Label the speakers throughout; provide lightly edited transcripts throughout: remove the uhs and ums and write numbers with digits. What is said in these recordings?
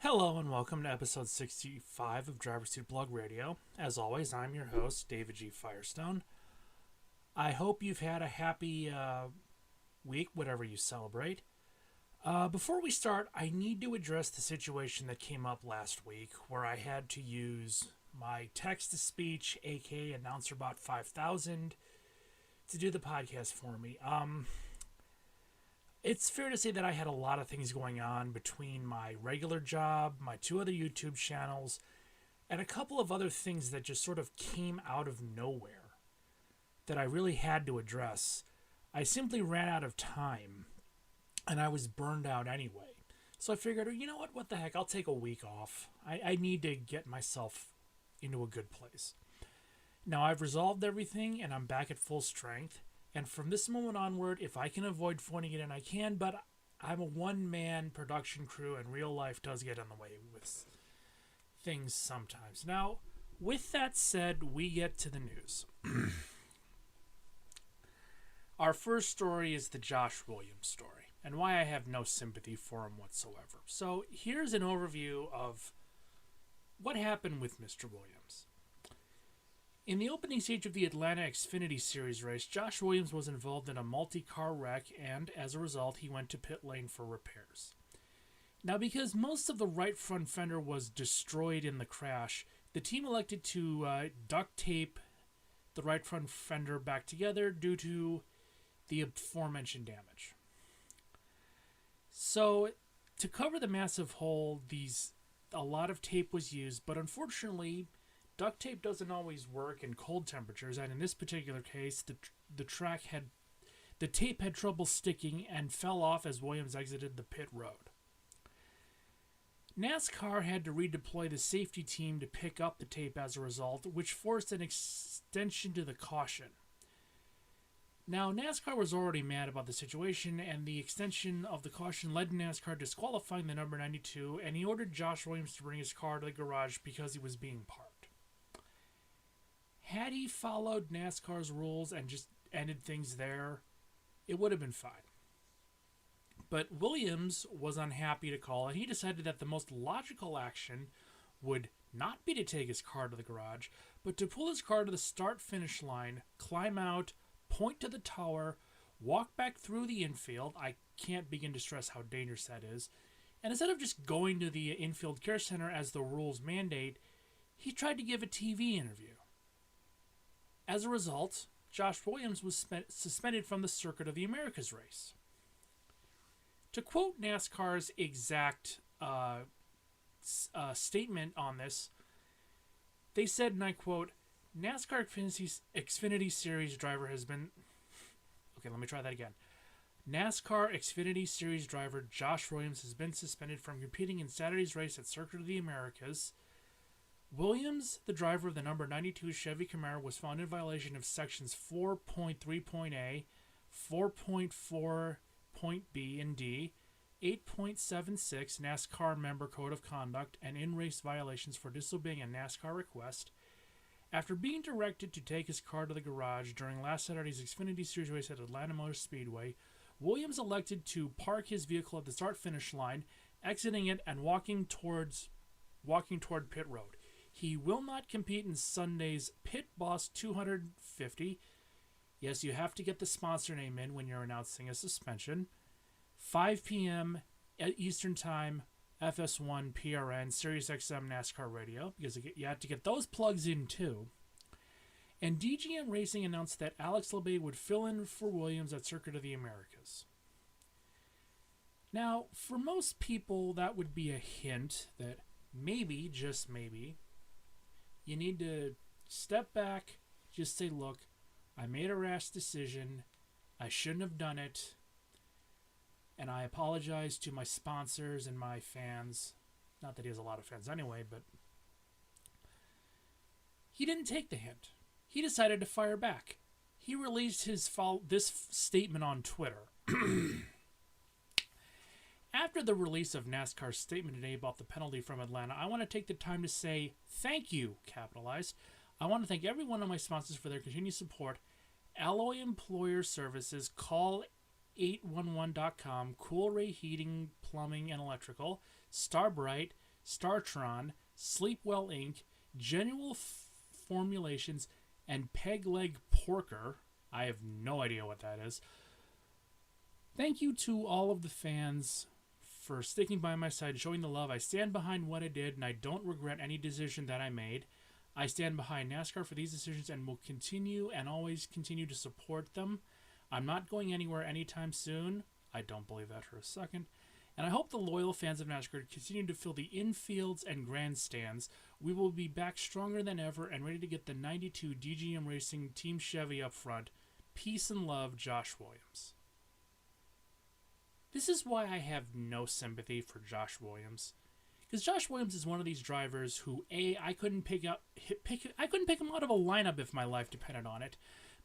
Speaker 1: Hello and welcome to episode 65 of Driver Seat Blog Radio. As always, I'm your host, David G. Firestone. I hope you've had a happy week, whatever you celebrate. Before we start, I need to address the situation that came up last week where I had to use my text-to-speech, aka AnnouncerBot 5000, to do the podcast for me. It's fair to say that I had a lot of things going on between my regular job, my two other YouTube channels, and a couple of other things that just sort of came out of nowhere that I really had to address. I simply ran out of time, and I was burned out anyway. So I figured, you know what the heck, I'll take a week off. I need to get myself into a good place. Now I've resolved everything, and I'm back at full strength. And from this moment onward, if I can avoid phoning it in, I can, but I'm a one-man production crew, and real life does get in the way with things sometimes. Now, with that said, we get to the news. Our first story is the Josh Williams story, and why I have no sympathy for him whatsoever. So here's an overview of what happened with Mr. Williams. In the opening stage of the Atlanta Xfinity Series race, Josh Williams was involved in a multi-car wreck, and as a result, he went to pit lane for repairs. Now, because most of the right front fender was destroyed in the crash, the team elected to duct tape the right front fender back together due to the aforementioned damage. So, to cover the massive hole, a lot of tape was used, but unfortunately, duct tape doesn't always work in cold temperatures, and in this particular case, the tape had trouble sticking and fell off as Williams exited the pit road. NASCAR had to redeploy the safety team to pick up the tape as a result, which forced an extension to the caution. Now, NASCAR was already mad about the situation, and the extension of the caution led to NASCAR disqualifying the number 92, and he ordered Josh Williams to bring his car to the garage because he was being parked. Had he followed NASCAR's rules and just ended things there, it would have been fine. But Williams was unhappy to call, and he decided that the most logical action would not be to take his car to the garage, but to pull his car to the start-finish line, climb out, point to the tower, walk back through the infield. I can't begin to stress how dangerous that is. And instead of just going to the infield care center as the rules mandate, he tried to give a TV interview. As a result, Josh Williams was suspended from the Circuit of the Americas race. To quote NASCAR's exact statement on this, they said, and I quote, NASCAR Xfinity Series driver has been... Okay, let me try that again. NASCAR Xfinity Series driver Josh Williams has been suspended from competing in Saturday's race at Circuit of the Americas. Williams, the driver of the number 92 Chevy Camaro, was found in violation of sections 4.3.A, 4.4.B and D, 8.76 NASCAR Member Code of Conduct, and in-race violations for disobeying a NASCAR request. After being directed to take his car to the garage during last Saturday's Xfinity Series race at Atlanta Motor Speedway, Williams elected to park his vehicle at the start-finish line, exiting it and walking toward pit road. He will not compete in Sunday's Pit Boss 250. Yes, you have to get the sponsor name in when you're announcing a suspension. 5 p.m. at Eastern Time, FS1, PRN, SiriusXM, NASCAR Radio, because you have to get those plugs in too. And DGM Racing announced that Alex Labate would fill in for Williams at Circuit of the Americas. Now, for most people, that would be a hint that maybe, just maybe, you need to step back, just say, look, I made a rash decision, I shouldn't have done it, and I apologize to my sponsors and my fans. Not that he has a lot of fans anyway, but he didn't take the hint. He decided to fire back. He released this statement on Twitter. After the release of NASCAR's statement today about the penalty from Atlanta, I want to take the time to say thank you, capitalized. I want to thank every one of my sponsors for their continued support. Alloy Employer Services, call 811.com, Cool Ray Heating, Plumbing, and Electrical, Starbright, Startron, Sleepwell Inc., Genuine Formulations, and Peg Leg Porker. I have no idea what that is. Thank you to all of the fans for sticking by my side, showing the love. I stand behind what I did, and I don't regret any decision that I made. I stand behind NASCAR for these decisions and will continue and always continue to support them. I'm not going anywhere anytime soon. I don't believe that for a second. And I hope the loyal fans of NASCAR continue to fill the infields and grandstands. We will be back stronger than ever and ready to get the 92 DGM Racing Team Chevy up front. Peace and love, Josh Williams. This is why I have no sympathy for Josh Williams. Because Josh Williams is one of these drivers who, I couldn't pick him out of a lineup if my life depended on it.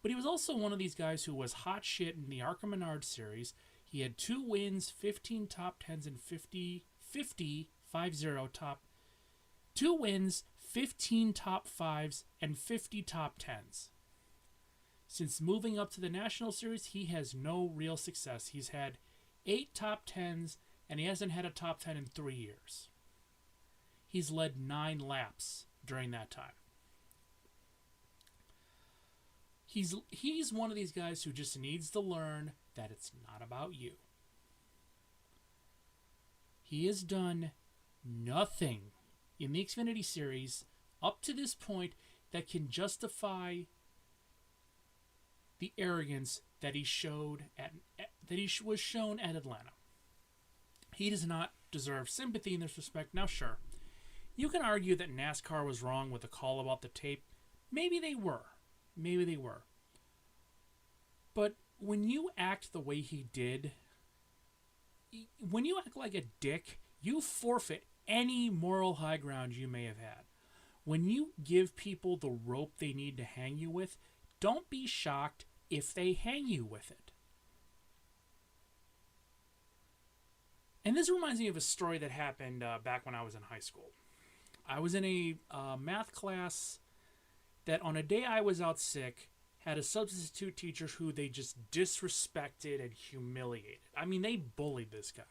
Speaker 1: But he was also one of these guys who was hot shit in the ARCA Menard series. He had 2 wins, 15 top 10s, and 50 top... 2 wins, 15 top 5s, and 50 top 10s. Since moving up to the National Series, he has no real success. He's had 8 top 10s, and he hasn't had a top 10 in 3 years. He's led 9 laps during that time. He's one of these guys who just needs to learn that it's not about you. He has done nothing in the Xfinity Series up to this point that can justify the arrogance that he was shown at Atlanta. He does not deserve sympathy in this respect. Now, sure, you can argue that NASCAR was wrong with the call about the tape. Maybe they were. But when you act the way he did, when you act like a dick, you forfeit any moral high ground you may have had. When you give people the rope they need to hang you with, don't be shocked if they hang you with it. And this reminds me of a story that happened back when I was in high school. I was in a math class that on a day I was out sick had a substitute teacher who they just disrespected and humiliated. I mean, they bullied this guy.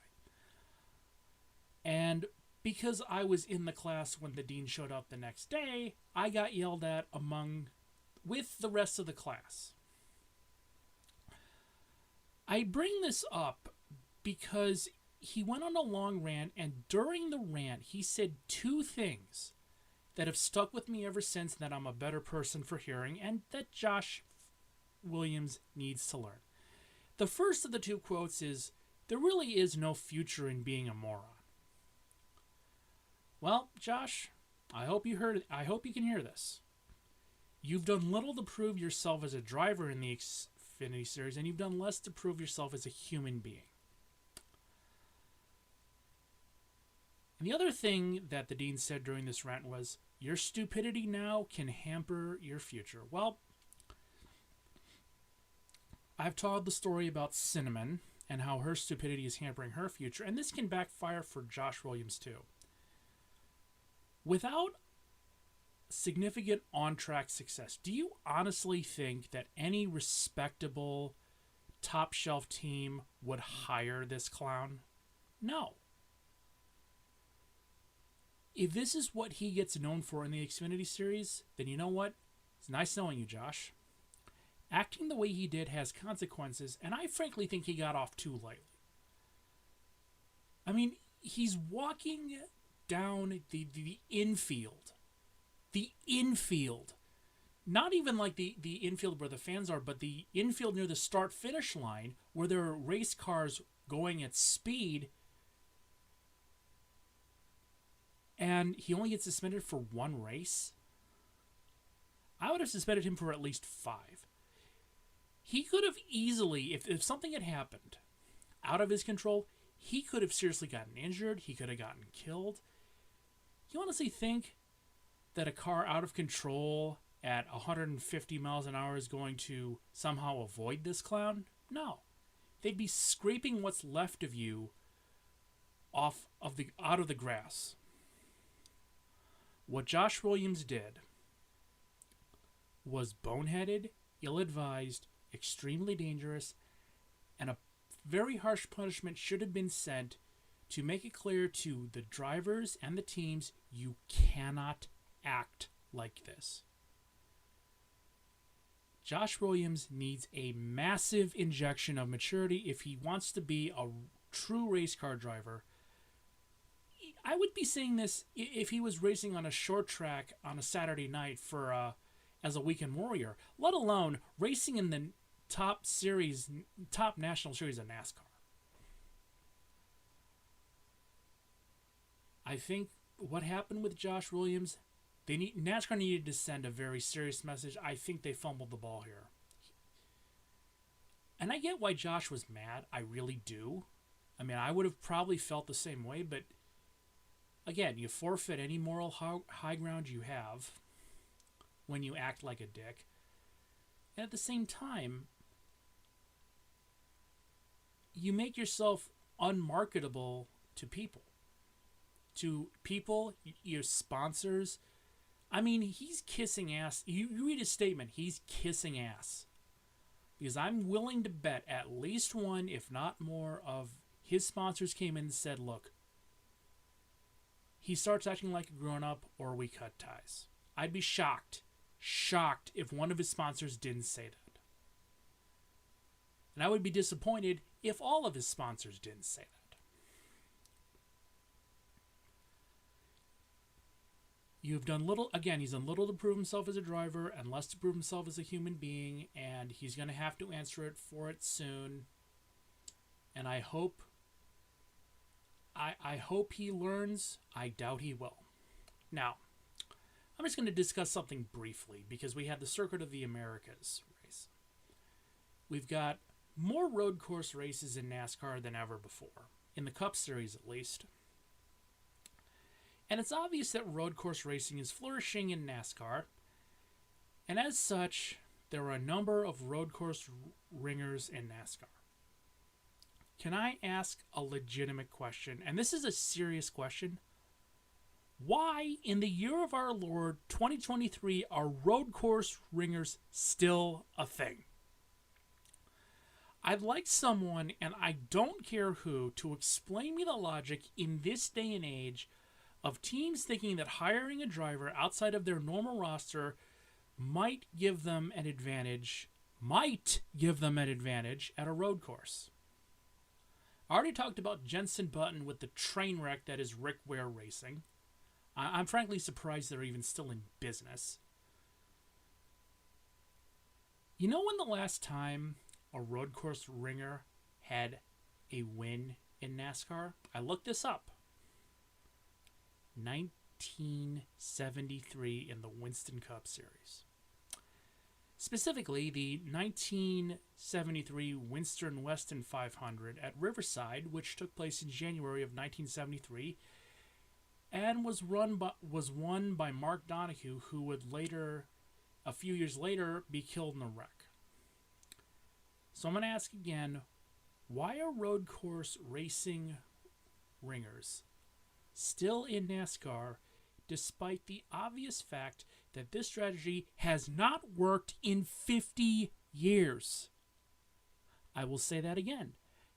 Speaker 1: And because I was in the class when the dean showed up the next day, I got yelled at with the rest of the class. I bring this up because he went on a long rant, and during the rant, he said 2 things that have stuck with me ever since, that I'm a better person for hearing, and that Josh Williams needs to learn. The first of the 2 quotes is, "There really is no future in being a moron." Well, Josh, I hope you can hear this. You've done little to prove yourself as a driver in the Xfinity Series, and you've done less to prove yourself as a human being. And the other thing that the dean said during this rant was, "Your stupidity now can hamper your future." Well, I've told the story about Cinnamon and how her stupidity is hampering her future, and this can backfire for Josh Williams too. Without significant on-track success, do you honestly think that any respectable top-shelf team would hire this clown? No. If this is what he gets known for in the Xfinity Series, then you know what? It's nice knowing you, Josh. Acting the way he did has consequences, and I frankly think he got off too lightly. I mean, he's walking down the infield. The infield. Not even like the infield where the fans are, but the infield near the start-finish line where there are race cars going at speed. And he only gets suspended for 1 race? I would have suspended him for at least 5. He could have easily, if something had happened out of his control, he could have seriously gotten injured. He could have gotten killed. You honestly think that a car out of control at 150 miles an hour is going to somehow avoid this clown? No. They'd be scraping what's left of you out of the grass. What Josh Williams did was boneheaded, ill-advised, extremely dangerous, and a very harsh punishment should have been sent to make it clear to the drivers and the teams, you cannot act like this. Josh Williams needs a massive injection of maturity if he wants to be a true race car driver. I would be saying this if he was racing on a short track on a Saturday night for as a weekend warrior, let alone racing in the top national series of NASCAR. I think what happened with Josh Williams, NASCAR needed to send a very serious message. I think they fumbled the ball here. And I get why Josh was mad. I really do. I mean, I would have probably felt the same way, but again, you forfeit any moral high ground you have when you act like a dick. And at the same time, you make yourself unmarketable to people. Your sponsors. I mean, he's kissing ass. You read his statement, he's kissing ass. Because I'm willing to bet at least one, if not more, of his sponsors came in and said, look, he starts acting like a grown-up or we cut ties. I'd be shocked if one of his sponsors didn't say that. And I would be disappointed if all of his sponsors didn't say that. You've done little, again, he's done little to prove himself as a driver and less to prove himself as a human being, and he's going to have to answer for it soon. And I hope he learns. I doubt he will. Now, I'm just going to discuss something briefly because we had the Circuit of the Americas race. We've got more road course races in NASCAR than ever before, in the Cup Series at least. And it's obvious that road course racing is flourishing in NASCAR, and as such, there are a number of road course ringers in NASCAR. Can I ask a legitimate question? And this is a serious question. Why, in the year of our Lord, 2023, are road course ringers still a thing? I'd like someone, and I don't care who, to explain me the logic in this day and age of teams thinking that hiring a driver outside of their normal roster might give them an advantage at a road course. I already talked about Jenson Button with the train wreck that is Rick Ware Racing. I'm frankly surprised they're even still in business. You know when the last time a road course ringer had a win in NASCAR? I looked this up. 1973 in the Winston Cup Series. Specifically, the 1973 Winston Weston 500 at Riverside, which took place in January of 1973, and was won by Mark Donohue, who would later, a few years later, be killed in a wreck. So I'm going to ask again, why are road course racing ringers still in NASCAR, despite the obvious fact that this strategy has not worked in 50 years? I will say that again.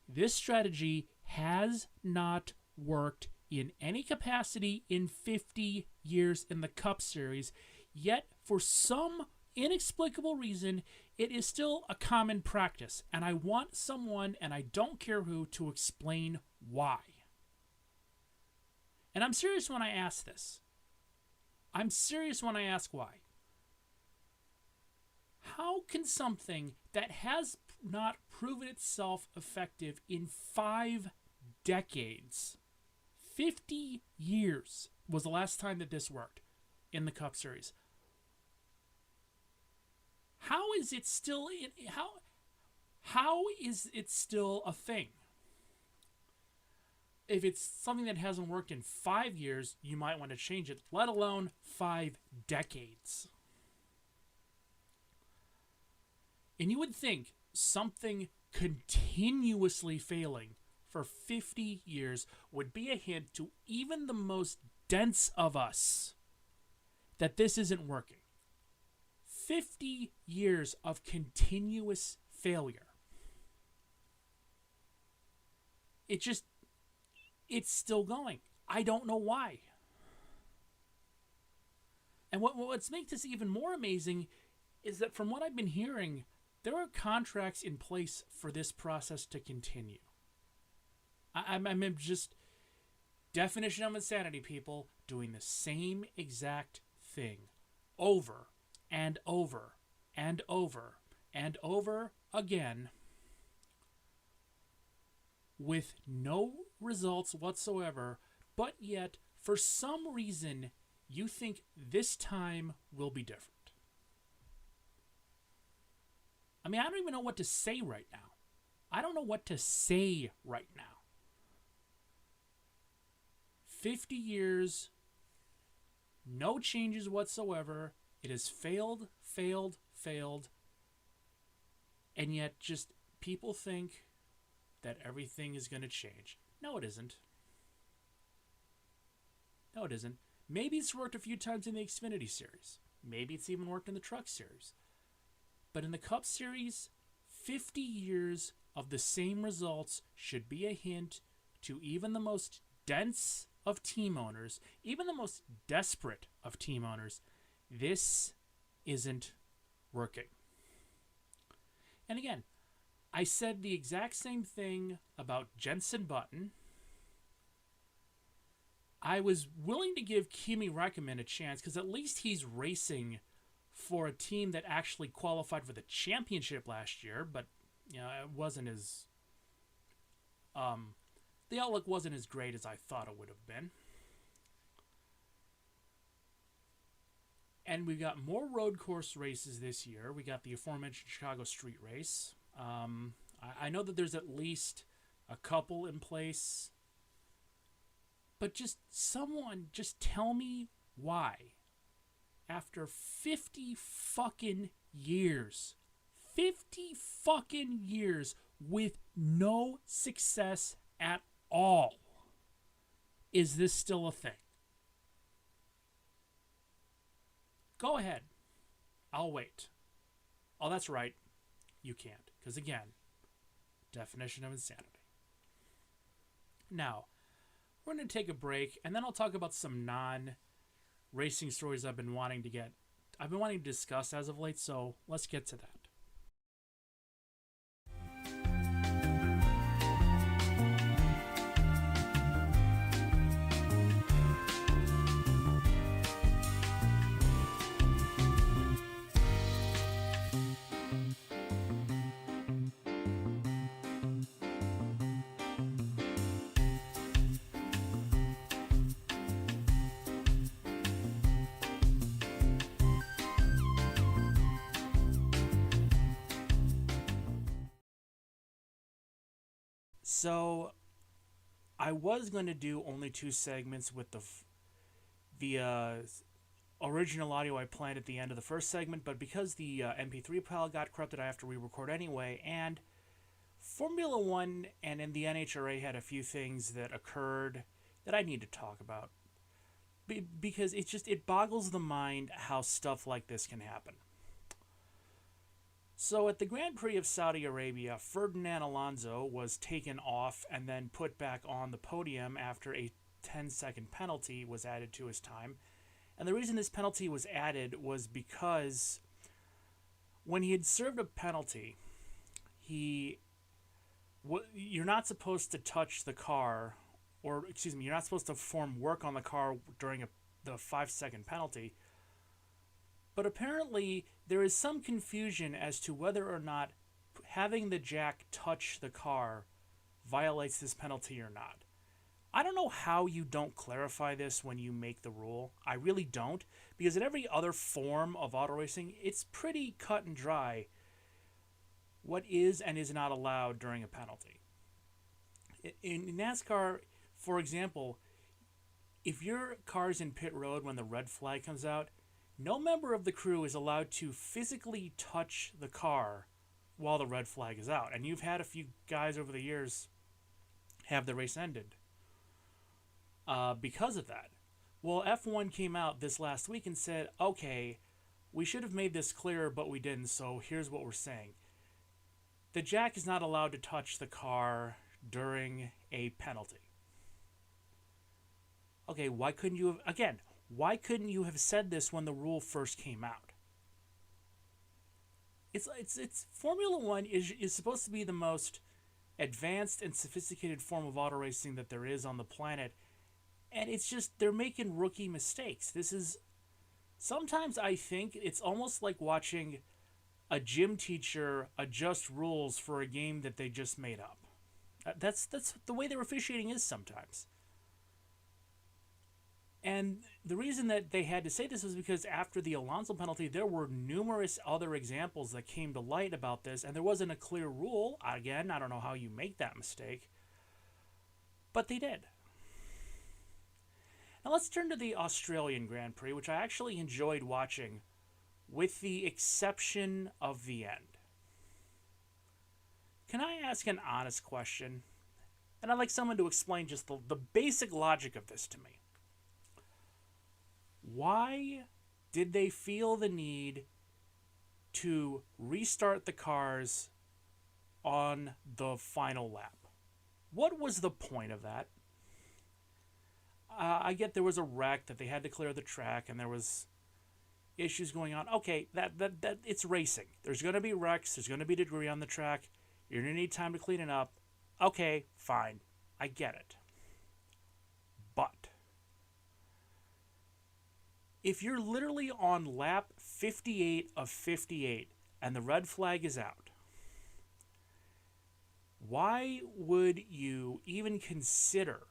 Speaker 1: This strategy has not worked in any capacity in 50 years in the Cup Series, yet for some inexplicable reason, it is still a common practice, and I want someone, and I don't care who, to explain why. And I'm serious when I ask this. I'm serious when I ask why. How can something that has not proven itself effective in 5 decades, 50 years was the last time that this worked in the Cup Series, how is it still how is it still a thing? If it's something that hasn't worked in 5 years, you might want to change it, let alone 5 decades. And you would think something continuously failing for 50 years would be a hint to even the most dense of us that this isn't working. 50 years of continuous failure. it's still going. I don't know why. And what makes this even more amazing is that from what I've been hearing, there are contracts in place for this process to continue. I'm just, definition of insanity, people, doing the same exact thing over and over and over and over again with no results whatsoever, but yet, for some reason, you think this time will be different. I mean, I don't even know what to say right now. I don't know what to say right now. 50 years, no changes whatsoever. It has failed, and yet just people think that everything is going to change. No, it isn't. No, it isn't. Maybe it's worked a few times in the Xfinity Series. Maybe it's even worked in the Truck Series. But in the Cup Series, 50 years of the same results should be a hint to even the most dense of team owners, even the most desperate of team owners. This isn't working. And again, I said the exact same thing about Jenson Button. I was willing to give Kimi Räikkönen a chance because at least he's racing for a team that actually qualified for the championship last year, but you know, it wasn't as the outlook wasn't as great as I thought it would have been. And we got more road course races this year. We got the aforementioned Chicago Street Race. I know that there's at least a couple in place, but just someone just tell me why. After 50 fucking years, 50 fucking years with no success at all, is this still a thing? Go ahead. I'll wait. Oh, that's right. You can't. Because again, definition of insanity. Now, we're going to take a break, and then I'll talk about some non-racing stories I've been wanting to discuss as of late, so let's get to that. So, I was going to do only 2 segments with the original audio I planned at the end of the first segment, but because the MP3 file got corrupted, I have to re-record anyway, and Formula 1 and in the NHRA had a few things that occurred that I need to talk about. Because it boggles the mind how stuff like this can happen. So at the Grand Prix of Saudi Arabia, Ferdinand Alonso was taken off and then put back on the podium after a 10-second penalty was added to his time. And the reason this penalty was added was because when he had served a penalty, you're not supposed to touch the car, or excuse me, you're not supposed to perform work on the car during the 5-second penalty. But apparently, there is some confusion as to whether or not having the jack touch the car violates this penalty or not. I don't know how you don't clarify this when you make the rule. I really don't, because in every other form of auto racing, it's pretty cut and dry what is and is not allowed during a penalty. In NASCAR, for example, if your car's in pit road when the red flag comes out, no member of the crew is allowed to physically touch the car while the red flag is out. And you've had a few guys over the years have the race ended because of that. Well, F1 came out this last week and said, okay, we should have made this clearer, but we didn't, so here's what we're saying. The jack is not allowed to touch the car during a penalty. Okay, why couldn't you have said this when the rule first came out? It's Formula One is supposed to be the most advanced and sophisticated form of auto racing that there is on the planet, and it's just they're making rookie mistakes. This is sometimes I think it's almost like watching a gym teacher adjust rules for a game that they just made up. That's the way their officiating is sometimes. And the reason that they had to say this was because after the Alonso penalty, there were numerous other examples that came to light about this, and there wasn't a clear rule. Again, I don't know how you make that mistake, but they did. Now let's turn to the Australian Grand Prix, which I actually enjoyed watching, with the exception of the end. Can I ask an honest question? And I'd like someone to explain just the basic logic of this to me. Why did they feel the need to restart the cars on the final lap? What was the point of that? I get there was a wreck that they had to clear the track and there was issues going on. Okay, that it's racing. There's going to be wrecks. There's going to be debris on the track. You're going to need time to clean it up. Okay, fine. I get it. But if you're literally on lap 58 of 58 and the red flag is out, why would you even consider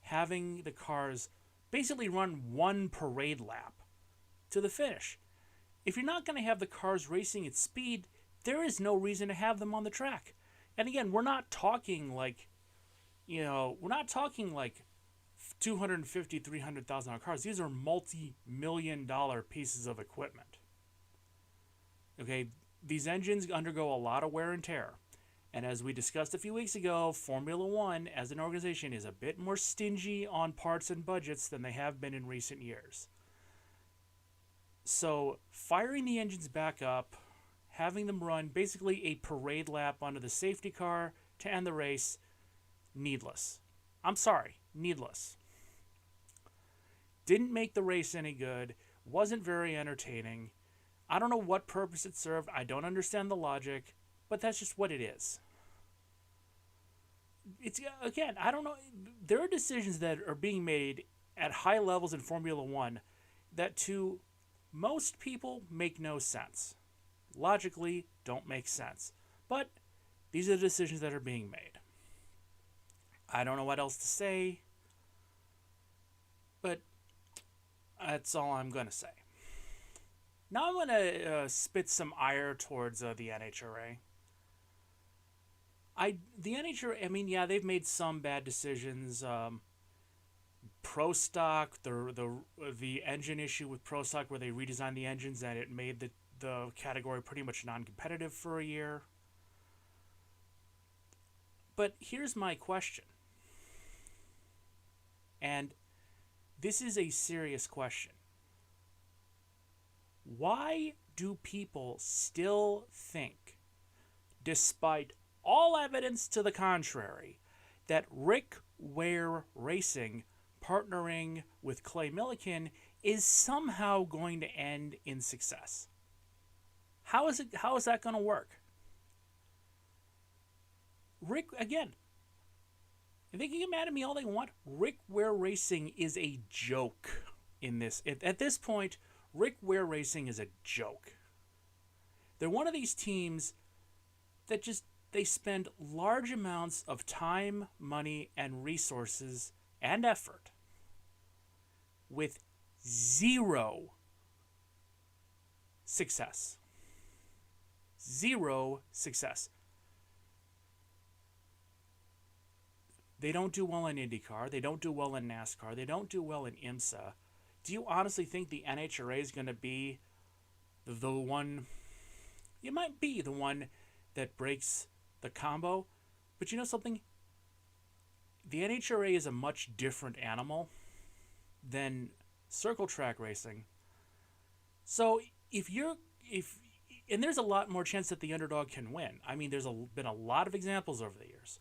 Speaker 1: having the cars basically run one parade lap to the finish? If you're not going to have the cars racing at speed, there is no reason to have them on the track. And again, we're not talking like, we're not talking like 250, 300,000 cars. These are multi-million dollar pieces of equipment. Okay, these engines undergo a lot of wear and tear. And as we discussed a few weeks ago, Formula One as an organization is a bit more stingy on parts and budgets than they have been in recent years. So firing the engines back up, having them run basically a parade lap onto the safety car to end the race, needless. I'm sorry, needless. Didn't make the race any good, wasn't very entertaining. I don't know what purpose it served, I don't understand the logic, but that's just what it is. It's, again, I don't know. There are decisions that are being made at high levels in Formula One that to most people make no sense. Logically, don't make sense. But these are the decisions that are being made. I don't know what else to say, but that's all I'm going to say. Now I'm going to spit some ire towards the NHRA. The NHRA, I mean, yeah, they've made some bad decisions. Pro Stock, the engine issue with Pro Stock where they redesigned the engines and it made the category pretty much non-competitive for a year. But here's my question. And this is a serious question. Why do people still think, despite all evidence to the contrary, that Rick Ware Racing partnering with Clay Millican is somehow going to end in success? How is that going to work? Rick, again, they can get mad at me all they want. Rick Ware Racing is a joke in this. At this point, Rick Ware Racing is a joke. They're one of these teams that they spend large amounts of time, money, and resources and effort with zero success. Zero success. They don't do well in IndyCar. They don't do well in NASCAR. They don't do well in IMSA. Do you honestly think the NHRA is going to be the one? It might be the one that breaks the combo. But you know something? The NHRA is a much different animal than circle track racing. So and there's a lot more chance that the underdog can win. I mean, there's been a lot of examples over the years.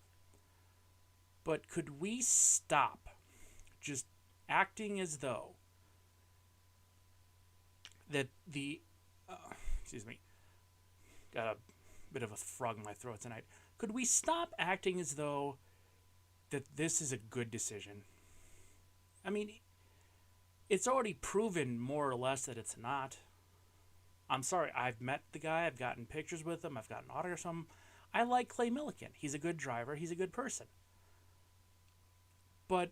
Speaker 1: But could we stop just acting as though that the excuse me, got a bit of a frog in my throat tonight. Could we stop acting as though that this is a good decision? I mean, it's already proven more or less that it's not. I'm sorry, I've met the guy, I've gotten pictures with him, I've gotten autographs from him. I like Clay Millican. He's a good driver, he's a good person. But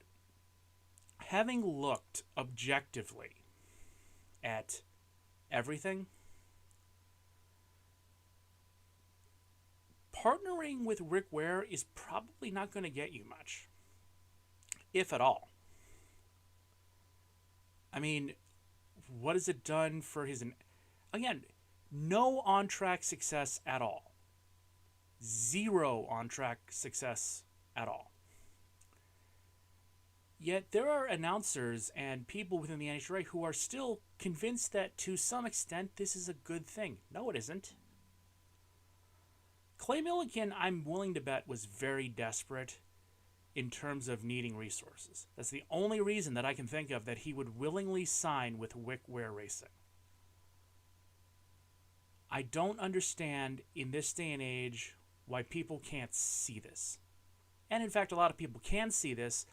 Speaker 1: having looked objectively at everything, partnering with Rick Ware is probably not going to get you much, if at all. I mean, what has it done for his... Again, no on-track success at all. Zero on-track success at all. Yet there are announcers and people within the NHRA who are still convinced that to some extent this is a good thing. No, it isn't. Clay Millican, I'm willing to bet, was very desperate in terms of needing resources. That's the only reason that I can think of that he would willingly sign with Rick Ware Racing. I don't understand in this day and age why people can't see this. And in fact, a lot of people can see this,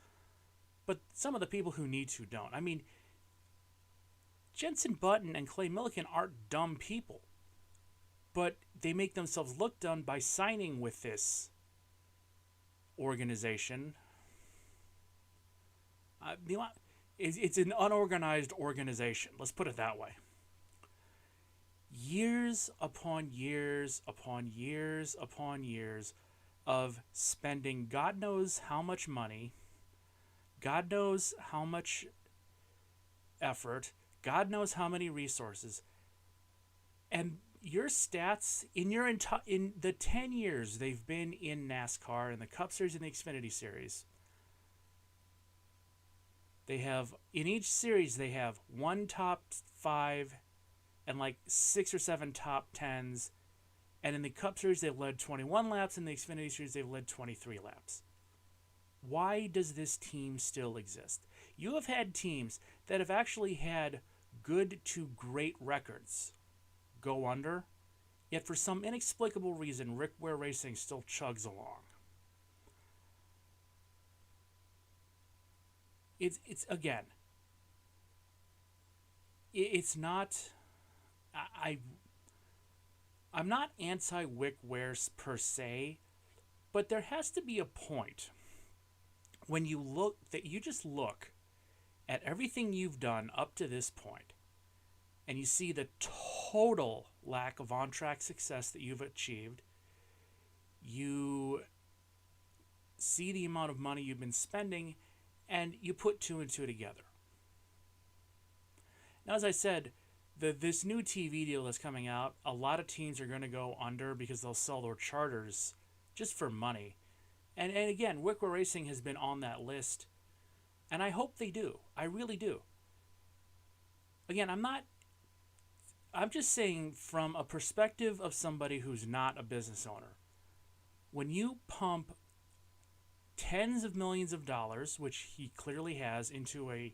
Speaker 1: but some of the people who need to don't. I mean, Jensen Button and Clay Millican aren't dumb people, but they make themselves look dumb by signing with this organization. It's an unorganized organization. Let's put it that way. Years upon years upon years upon years of spending God knows how much money, God knows how much effort, God knows how many resources, and your stats in the 10 years they've been in NASCAR, in the Cup Series and the Xfinity Series, they have, in each series they have one top 5 and like 6 or 7 top 10s, and in the Cup Series they've led 21 laps, in the Xfinity Series they've led 23 laps. Why does this team still exist? You have had teams that have actually had good to great records go under, yet for some inexplicable reason Rick Ware Racing still chugs along. It's again, it's not... I'm not anti-Rick Ware per se, but there has to be a point when you look, that you just look at everything you've done up to this point, and you see the total lack of on-track success that you've achieved. You see the amount of money you've been spending, and you put 2 and 2 together. Now, as I said, this new TV deal that's coming out, a lot of teams are going to go under because they'll sell their charters just for money. And again, Rick Ware Racing has been on that list, and I hope they do. I really do. Again, I'm just saying from a perspective of somebody who's not a business owner. When you pump tens of millions of dollars, which he clearly has, into a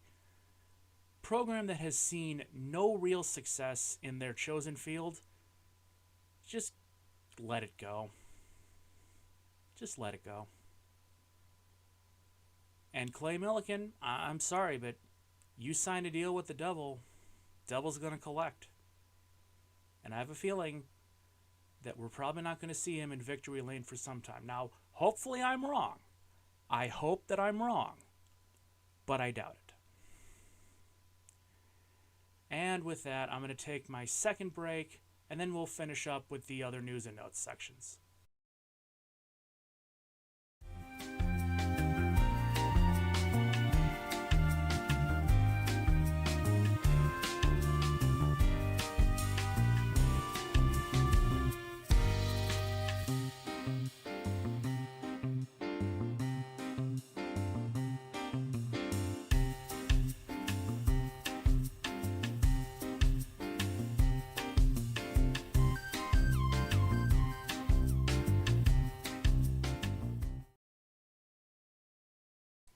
Speaker 1: program that has seen no real success in their chosen field, just let it go. Just let it go. And Clay Millican, I'm sorry, but you signed a deal with the devil. Devil's going to collect. And I have a feeling that we're probably not going to see him in victory lane for some time. Now, hopefully I'm wrong. I hope that I'm wrong. But I doubt it. And with that, I'm going to take my second break, and then we'll finish up with the other news and notes sections.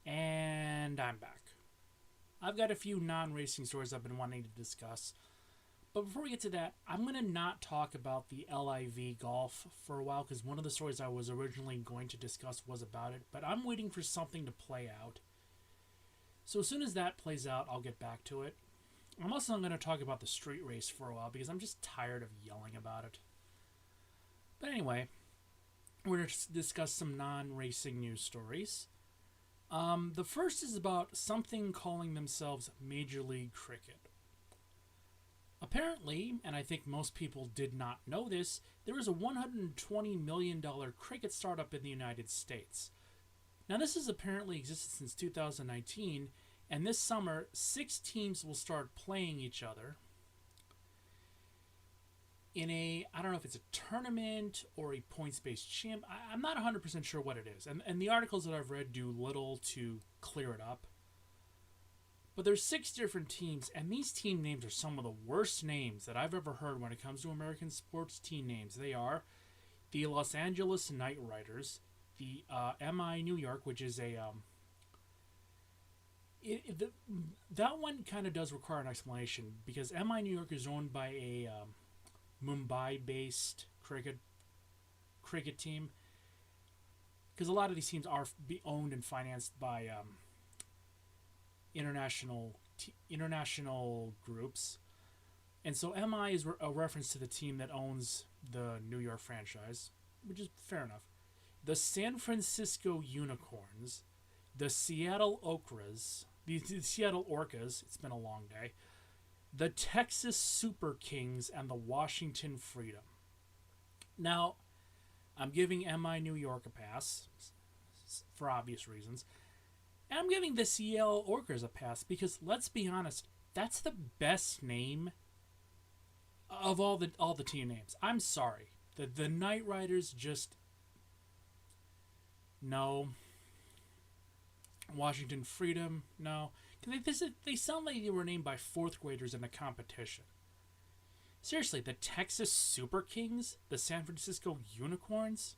Speaker 1: And I'm back. I've got a few non-racing stories I've been wanting to discuss. But before we get to that, I'm going to not talk about the LIV golf for a while because one of the stories I was originally going to discuss was about it. But I'm waiting for something to play out. So as soon as that plays out, I'll get back to it. I'm also going to talk about the street race for a while because I'm just tired of yelling about it. But anyway, we're going to discuss some non-racing news stories. The first is about something calling themselves Major League Cricket. Apparently, and I think most people did not know this, there is a $120 million cricket startup in the United States. Now, this has apparently existed since 2019, and this summer, 6 teams will start playing each other in I don't know if it's a tournament or a points-based champ. I'm not 100% sure what it is, and the articles that I've read do little to clear it up. But there's 6 different teams, and these team names are some of the worst names that I've ever heard when it comes to American sports team names. They are the Los Angeles Knight Riders, the MI New York, which is that one kind of does require an explanation because MI New York is owned by a Mumbai-based cricket team. Because a lot of these teams are owned and financed by international groups, and so MI is a reference to the team that owns the New York franchise, which is fair enough. The San Francisco Unicorns, the Seattle Orcas, the Seattle Orcas. It's been a long day. The Texas Super Kings and the Washington Freedom. Now, I'm giving MI New York a pass for obvious reasons. And I'm giving the Seattle Orcas a pass because, let's be honest, that's the best name of all the team names. I'm sorry. The Knight Riders just... No. Washington Freedom, no. They sound like they were named by 4th graders in a competition. Seriously, the Texas Super Kings? The San Francisco Unicorns?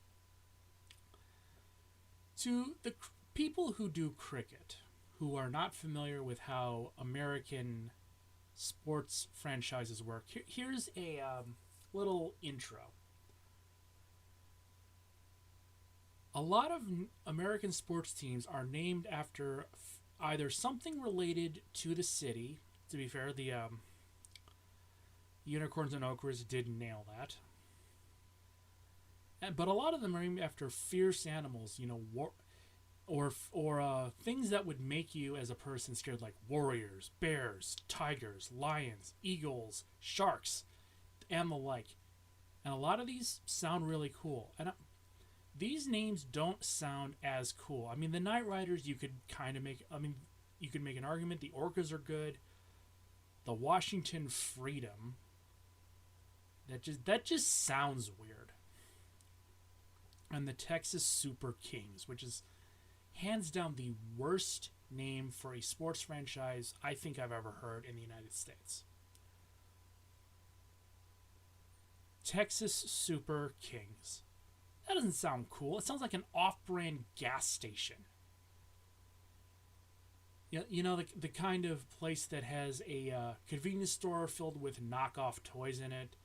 Speaker 1: To the people who do cricket, who are not familiar with how American sports franchises work, here's a little intro. A lot of American sports teams are named after either something related to the city. To be fair, the Unicorns and Ochres did nail that. But a lot of them are named after fierce animals, or things that would make you as a person scared, like warriors, bears, tigers, lions, eagles, sharks, and the like. And a lot of these sound really cool. And these names don't sound as cool. I mean, the Knight Riders, you could make an argument. The Orcas are good. The Washington Freedom, that just sounds weird. And the Texas Super Kings, which is hands down the worst name for a sports franchise I think I've ever heard in the United States. Texas Super Kings. That doesn't sound cool. It sounds like an off-brand gas station. The kind of place that has a convenience store filled with knockoff toys in it.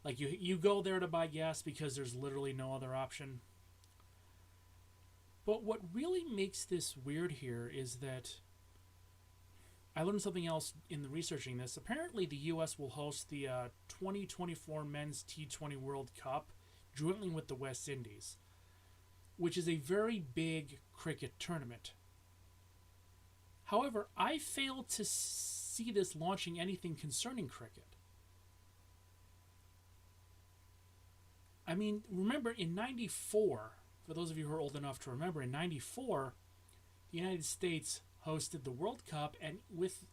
Speaker 1: Like you go there to buy gas because there's literally no other option. But what really makes this weird here is that I learned something else in the researching this. Apparently, the U.S. will host the 2024 Men's T20 World Cup jointly with the West Indies, which is a very big cricket tournament. However, I fail to see this launching anything concerning cricket. I mean, remember in 94, for those of you who are old enough to remember, in 94, the United States hosted the World Cup, and with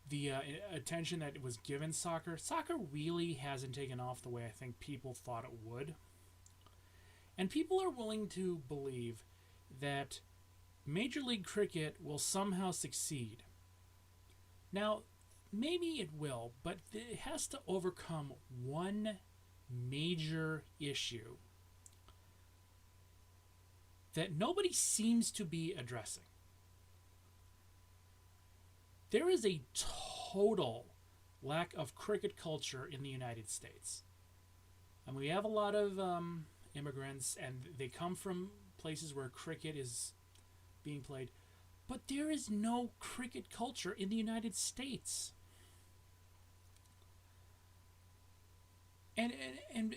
Speaker 1: the attention that it was given soccer really hasn't taken off the way I think people thought it would. And people are willing to believe that Major League Cricket will somehow succeed. Now, maybe it will, but it has to overcome one major issue that nobody seems to be addressing. There is a total lack of cricket culture in the United States. And we have a lot of immigrants, and they come from places where cricket is being played. But there is no cricket culture in the United States. And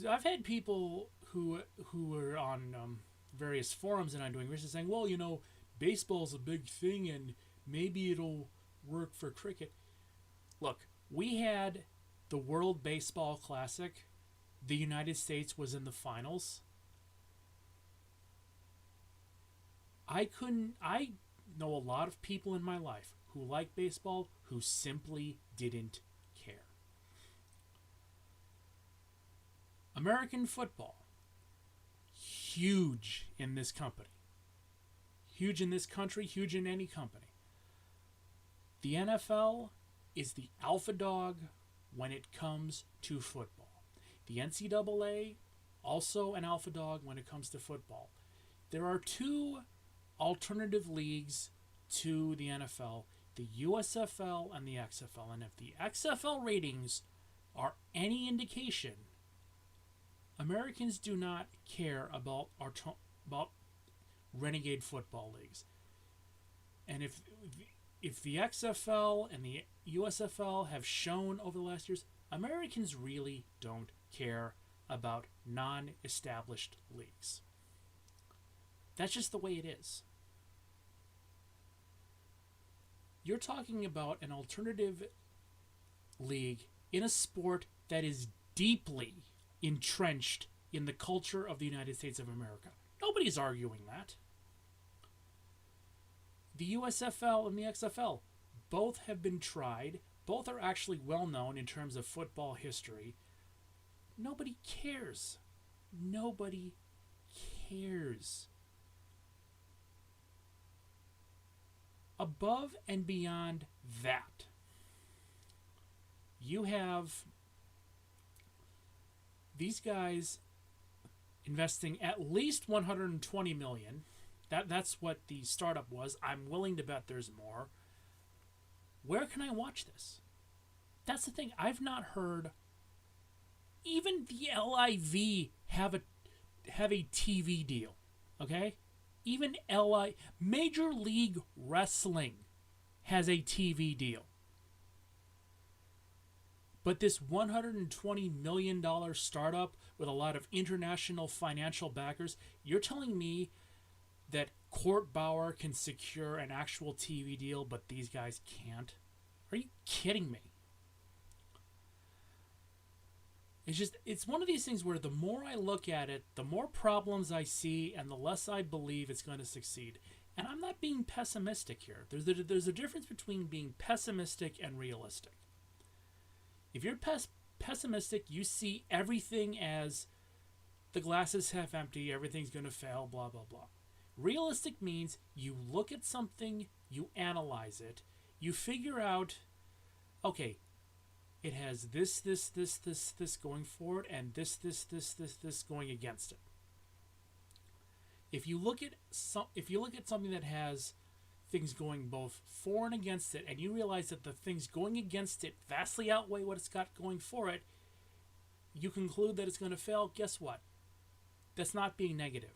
Speaker 1: I've had people who are on various forums and I'm doing research saying, well, baseball's a big thing and maybe it'll work for cricket. Look, we had the World Baseball Classic. The United States was in the finals. I know a lot of people in my life who like baseball who simply didn't care. American football, huge in this company. Huge in this country, huge in any company. The NFL is the alpha dog when it comes to football. The NCAA, also an alpha dog when it comes to football. There are two alternative leagues to the NFL, the USFL and the XFL. And if the XFL ratings are any indication, Americans do not care about renegade football leagues. And if the XFL and the USFL have shown over the last years, Americans really don't care about non-established leagues. That's just the way it is. You're talking about an alternative league in a sport that is deeply entrenched in the culture of the United States of America. Nobody's arguing that. The USFL and the XFL, both have been tried. Both are actually well known in terms of football history. Nobody cares. Nobody cares. Above and beyond that, you have these guys investing at least $120 million. That's what the startup was. I'm willing to bet there's more. Where can I watch this? That's the thing. I've not heard even the LIV have a TV deal. Okay? Even Major League Wrestling has a TV deal. But this $120 million startup with a lot of international financial backers, you're telling me that Court Bauer can secure an actual TV deal, but these guys can't? Are you kidding me? It's one of these things where the more I look at it, the more problems I see, and the less I believe it's going to succeed. And I'm not being pessimistic here. There's a difference between being pessimistic and realistic. If you're pessimistic, you see everything as the glass is half empty, everything's going to fail, blah, blah, blah. Realistic means you look at something, you analyze it, you figure out, okay, it has this going forward, and this going against it. If you look at something that has things going both for and against it, and you realize that the things going against it vastly outweigh what it's got going for it, you conclude that it's going to fail. Guess what? That's not being negative.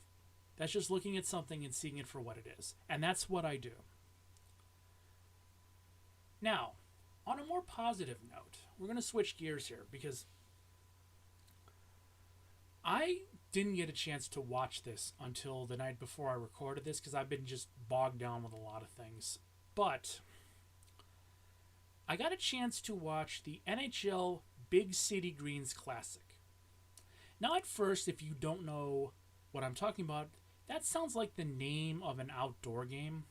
Speaker 1: That's just looking at something and seeing it for what it is. And that's what I do. Now, on a more positive note, we're going to switch gears here because I didn't get a chance to watch this until the night before I recorded this because I've been just bogged down with a lot of things. But I got a chance to watch the NHL Big City Greens Classic. Now, at first, if you don't know what I'm talking about, that sounds like the name of an outdoor game.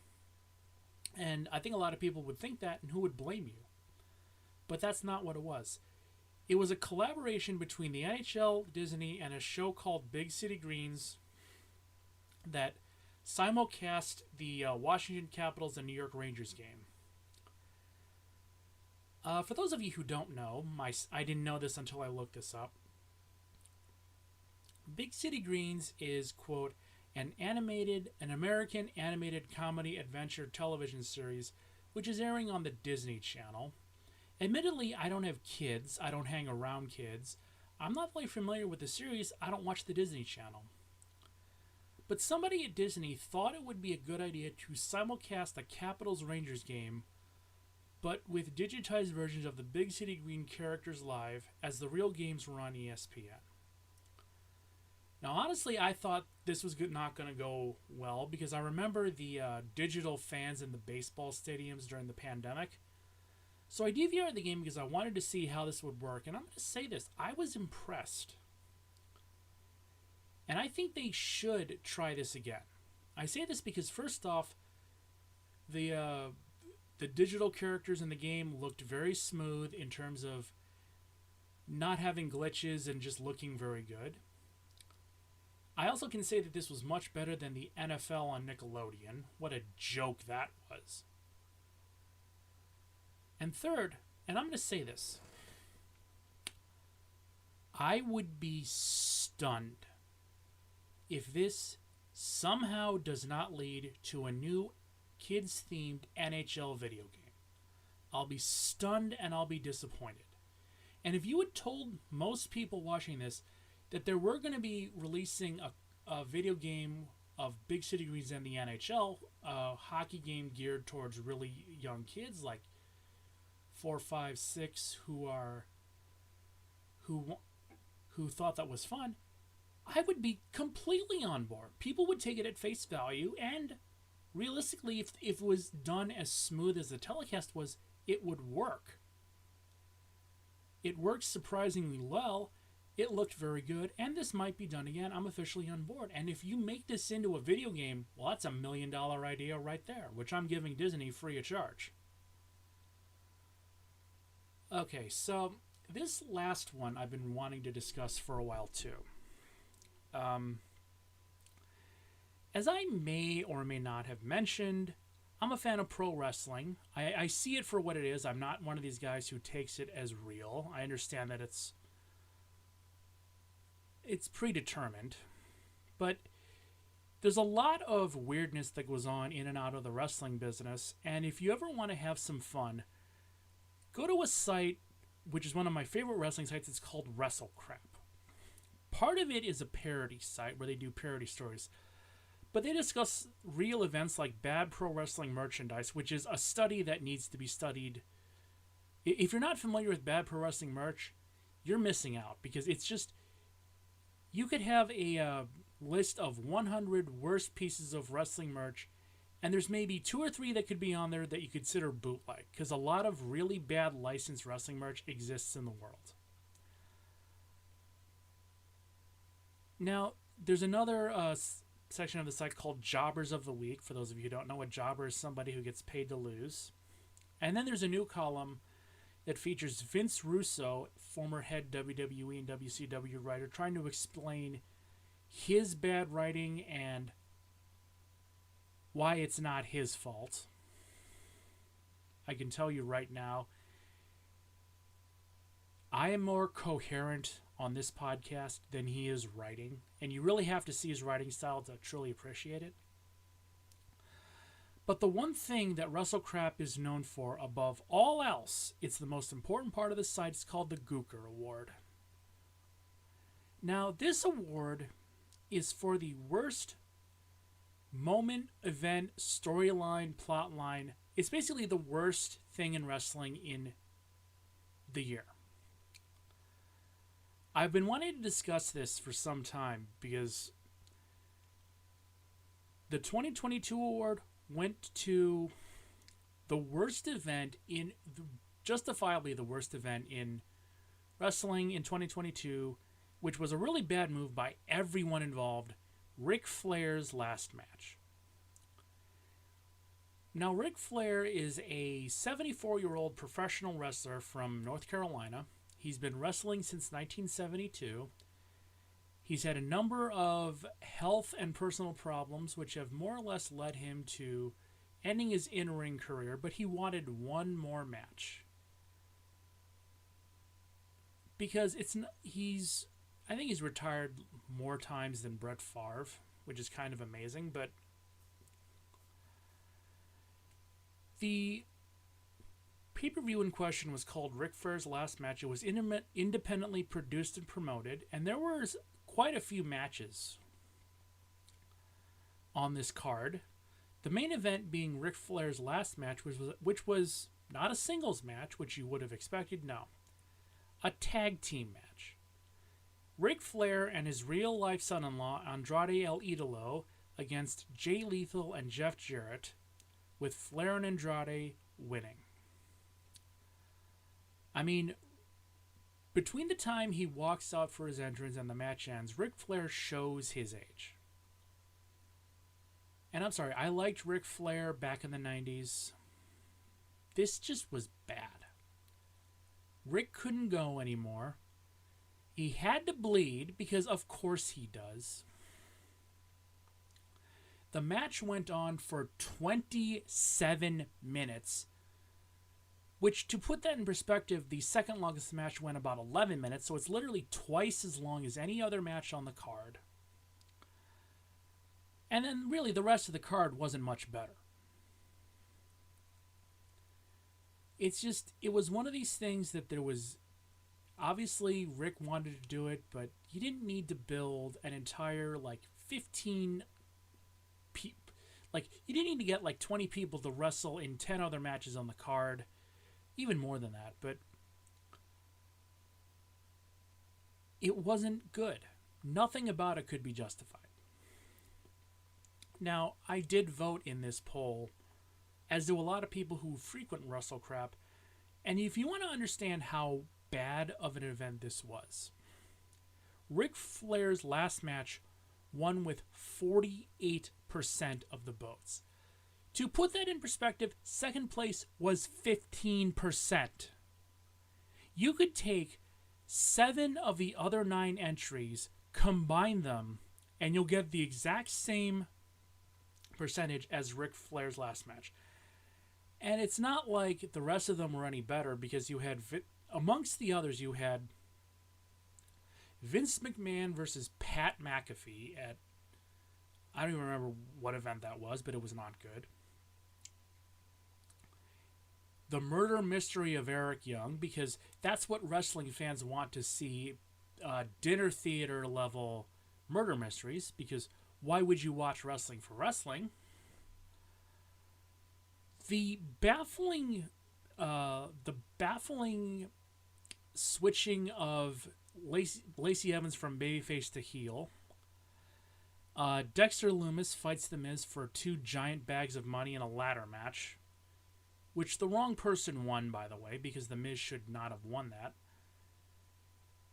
Speaker 1: And I think a lot of people would think that, and who would blame you? But that's not what it was. It was a collaboration between the NHL, Disney, and a show called Big City Greens that simulcast the Washington Capitals and New York Rangers game. For those of you who don't know, I didn't know this until I looked this up. Big City Greens is, quote, an American animated comedy adventure television series which is airing on the Disney Channel. Admittedly, I don't have kids. I don't hang around kids. I'm not really familiar with the series. I don't watch the Disney Channel. But somebody at Disney thought it would be a good idea to simulcast a Capitals Rangers game, but with digitized versions of the Big City Green characters live as the real games were on ESPN. Now, honestly, I thought this was not going to go well because I remember the digital fans in the baseball stadiums during the pandemic. So I DVR'd the game because I wanted to see how this would work. And I'm going to say this, I was impressed. And I think they should try this again. I say this because, first off, the digital characters in the game looked very smooth in terms of not having glitches and just looking very good. I also can say that this was much better than the NFL on Nickelodeon. What a joke that was. And third, and I'm going to say this, I would be stunned if this somehow does not lead to a new kids-themed NHL video game. I'll be stunned and I'll be disappointed. And if you had told most people watching this that there were going to be releasing a video game of Big City Greens and the NHL, a hockey game geared towards really young kids like 4, 5, 6 who thought that was fun, I would be completely on board. People would take it at face value, and realistically, if it was done as smooth as the telecast was, it would work. It works surprisingly well. It looked very good, and this might be done again. I'm officially on board. And if you make this into a video game, well, that's $1 million idea right there, which I'm giving Disney free of charge. Okay, so this last one I've been wanting to discuss for a while too. As I may or may not have mentioned, I'm a fan of pro wrestling. I see it for what it is. I'm not one of these guys who takes it as real. I understand that it's predetermined, but there's a lot of weirdness that goes on in and out of the wrestling business, and if you ever want to have some fun, go to a site which is one of my favorite wrestling sites. It's called WrestleCrap. Part of it is a parody site where they do parody stories, but they discuss real events like bad pro wrestling merchandise, which is a study that needs to be studied. If you're not familiar with bad pro wrestling merch, you're missing out, because it's just, you could have a list of 100 worst pieces of wrestling merch, and there's maybe 2 or 3 that could be on there that you consider bootleg, because a lot of really bad licensed wrestling merch exists in the world. Now, there's another section of the site called Jobbers of the Week. For those of you who don't know, a jobber is somebody who gets paid to lose. And then there's a new column that features Vince Russo, former head WWE and WCW writer, trying to explain his bad writing and why it's not his fault. I can tell you right now, I am more coherent on this podcast than he is writing, and you really have to see his writing style to truly appreciate it. But the one thing that WrestleCrap is known for above all else, it's the most important part of the site, is called the Gooker Award. Now, this award is for the worst moment, event, storyline, plotline. It's basically the worst thing in wrestling in the year. I've been wanting to discuss this for some time because the 2022 award went to the worst event justifiably the worst event in wrestling in 2022, which was a really bad move by everyone involved, Ric Flair's last match. Now, Ric Flair is a 74-year-old professional wrestler from North Carolina. He's been wrestling since 1972. He's had a number of health and personal problems, which have more or less led him to ending his in-ring career, but he wanted one more match. Because I think he's retired more times than Brett Favre, which is kind of amazing, but the pay-per-view in question was called Ric Flair's Last Match. It was independently produced and promoted, and there was quite a few matches on this card. The main event being Ric Flair's last match, which was not a singles match, which you would have expected, no. A tag team match. Ric Flair and his real-life son-in-law, Andrade El Idolo, against Jay Lethal and Jeff Jarrett, with Flair and Andrade winning. I mean, between the time he walks out for his entrance and the match ends, Ric Flair shows his age. And I'm sorry, I liked Ric Flair back in the 90s. This just was bad. Rick couldn't go anymore. He had to bleed, because of course he does. The match went on for 27 minutes, which, to put that in perspective, the second longest match went about 11 minutes, so it's literally twice as long as any other match on the card. And then, really, the rest of the card wasn't much better. It's just, it was one of these things that there was, obviously, Rick wanted to do it, but you didn't need to build an entire, 15 people. You didn't need to get, 20 people to wrestle in 10 other matches on the card. Even more than that, but it wasn't good. Nothing about it could be justified. Now, I did vote in this poll, as do a lot of people who frequent WrestleCrap, and if you want to understand how bad of an event this was, Ric Flair's last match won with 48% of the votes. To put that in perspective, second place was 15%. You could take 7 of the other 9 entries, combine them, and you'll get the exact same percentage as Ric Flair's last match. And it's not like the rest of them were any better, because you had, amongst the others, you had Vince McMahon versus Pat McAfee at, I don't even remember what event that was, but it was not good. The murder mystery of Eric Young, because that's what wrestling fans want to see, dinner theater level murder mysteries, because why would you watch wrestling for wrestling? The baffling switching of Lacey Evans from babyface to heel. Dexter Lumis fights The Miz for 2 giant bags of money in a ladder match, which the wrong person won, by the way, because The Miz should not have won that.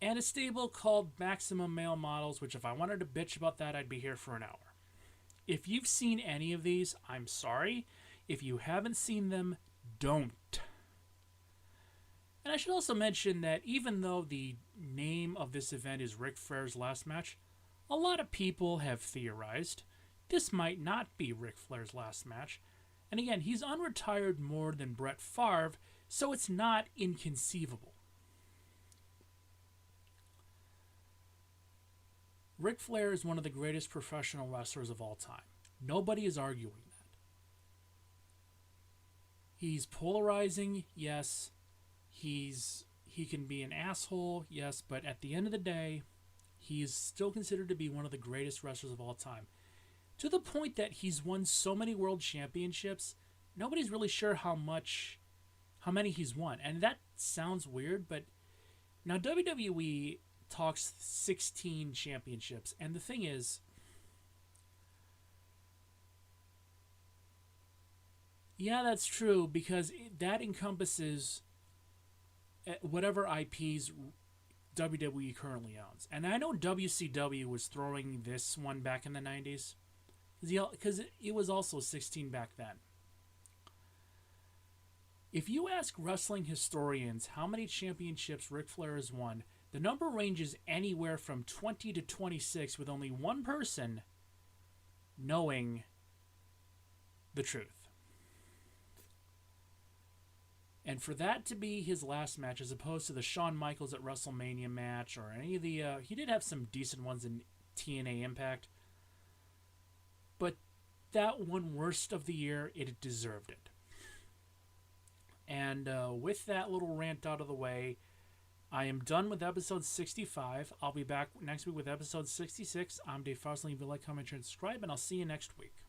Speaker 1: And a stable called Maximum Male Models, which if I wanted to bitch about that, I'd be here for an hour. If you've seen any of these, I'm sorry. If you haven't seen them, don't. And I should also mention that even though the name of this event is Ric Flair's last match, a lot of people have theorized this might not be Ric Flair's last match. And again, he's unretired more than Brett Favre, so it's not inconceivable. Ric Flair is one of the greatest professional wrestlers of all time. Nobody is arguing that. He's polarizing, yes. He can be an asshole, yes, but at the end of the day, he is still considered to be one of the greatest wrestlers of all time. To the point that he's won so many world championships, nobody's really sure how many he's won. And that sounds weird, but now WWE talks 16 championships. And the thing is, yeah, that's true, because that encompasses whatever IPs WWE currently owns. And I know WCW was throwing this one back in the 90s, because it was also 16 back then. If you ask wrestling historians how many championships Ric Flair has won, the number ranges anywhere from 20 to 26, with only one person knowing the truth. And for that to be his last match, as opposed to the Shawn Michaels at WrestleMania match, or any of the... he did have some decent ones in TNA Impact. But that one worst of the year, it deserved it. And with that little rant out of the way, I am done with episode 65. I'll be back next week with episode 66. I'm Dave Fosling. If you like, comment, share, and subscribe, and I'll see you next week.